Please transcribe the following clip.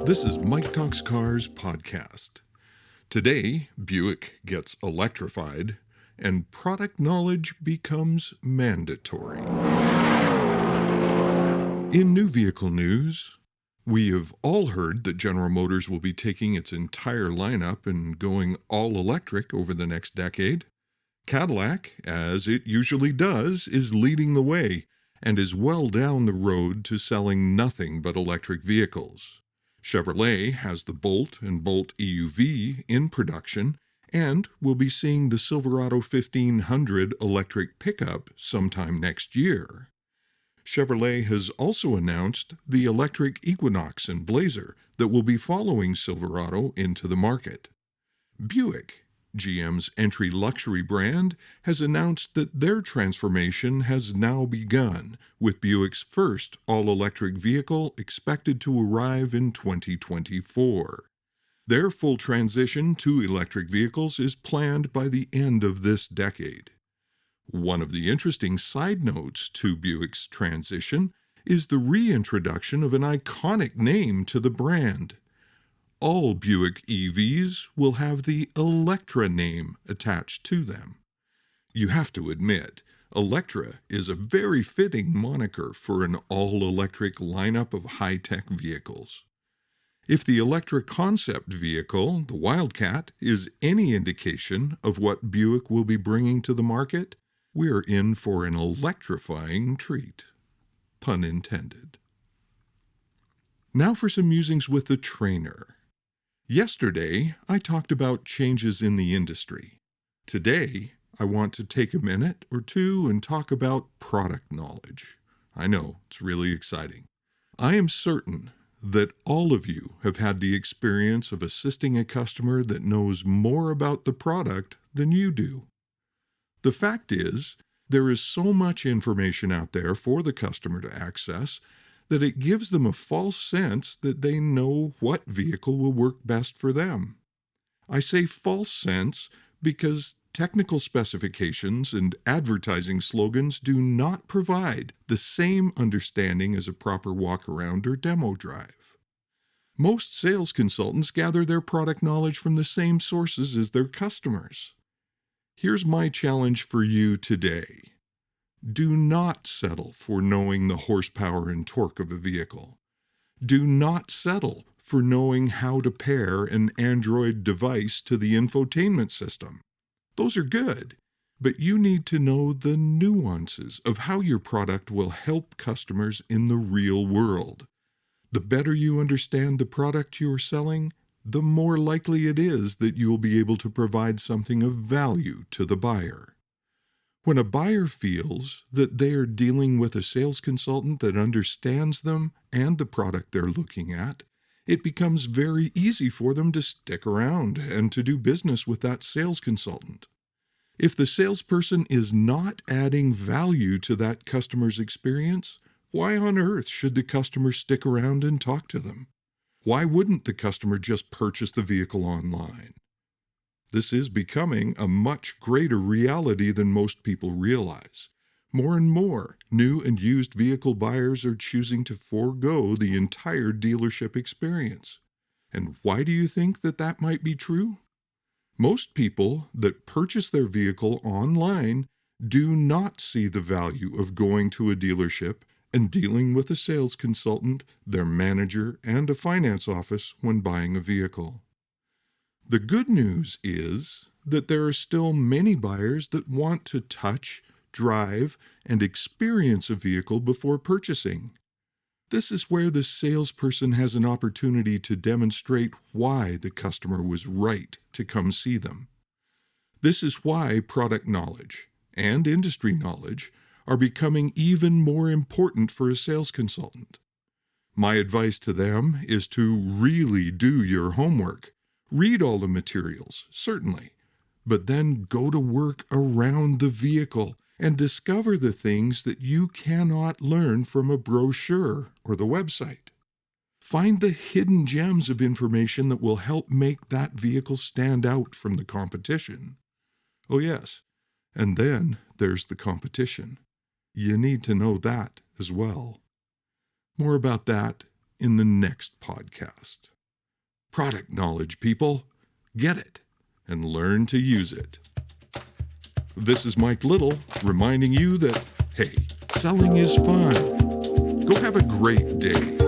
This is Mike Talks Cars podcast. Today, Buick gets electrified and product knowledge becomes mandatory. In new vehicle news, we have all heard that General Motors will be taking its entire lineup and going all electric over the next decade. Cadillac, as it usually does, is leading the way and is well down the road to selling nothing but electric vehicles. Chevrolet has the Bolt and Bolt EUV in production and will be seeing the Silverado 1500 electric pickup sometime next year. Chevrolet has also announced the electric Equinox and Blazer that will be following Silverado into the market. Buick, GM's entry luxury brand, has announced that their transformation has now begun, with Buick's first all-electric vehicle expected to arrive in 2024. Their full transition to electric vehicles is planned by the end of this decade. One of the interesting side notes to Buick's transition is the reintroduction of an iconic name to the brand. All Buick EVs will have the Electra name attached to them. You have to admit, Electra is a very fitting moniker for an all-electric lineup of high-tech vehicles. If the Electra concept vehicle, the Wildcat, is any indication of what Buick will be bringing to the market, we're in for an electrifying treat. Pun intended. Now for some musings with the trainer. Yesterday, I talked about changes in the industry. Today, I want to take a minute or two and talk about product knowledge. I know, it's really exciting. I am certain that all of you have had the experience of assisting a customer that knows more about the product than you do. The fact is, there is so much information out there for the customer to access that it gives them a false sense that they know what vehicle will work best for them. I say false sense because technical specifications and advertising slogans do not provide the same understanding as a proper walk-around or demo drive. Most sales consultants gather their product knowledge from the same sources as their customers. Here's my challenge for you today. Do not settle for knowing the horsepower and torque of a vehicle. Do not settle for knowing how to pair an Android device to the infotainment system. Those are good, but you need to know the nuances of how your product will help customers in the real world. The better you understand the product you're selling, the more likely it is that you will be able to provide something of value to the buyer. When a buyer feels that they are dealing with a sales consultant that understands them and the product they're looking at, it becomes very easy for them to stick around and to do business with that sales consultant. If the salesperson is not adding value to that customer's experience, why on earth should the customer stick around and talk to them? Why wouldn't the customer just purchase the vehicle online? This is becoming a much greater reality than most people realize. More and more, new and used vehicle buyers are choosing to forego the entire dealership experience. And why do you think that might be true? Most people that purchase their vehicle online do not see the value of going to a dealership and dealing with a sales consultant, their manager, and a finance office when buying a vehicle. The good news is that there are still many buyers that want to touch, drive, and experience a vehicle before purchasing. This is where the salesperson has an opportunity to demonstrate why the customer was right to come see them. This is why product knowledge and industry knowledge are becoming even more important for a sales consultant. My advice to them is to really do your homework. Read all the materials, certainly, but then go to work around the vehicle and discover the things that you cannot learn from a brochure or the website. Find the hidden gems of information that will help make that vehicle stand out from the competition. Oh yes, and then there's the competition. You need to know that as well. More about that in the next podcast. Product knowledge, people. Get it and learn to use it. This is Mike Little reminding you that, hey, selling is fun. Go have a great day.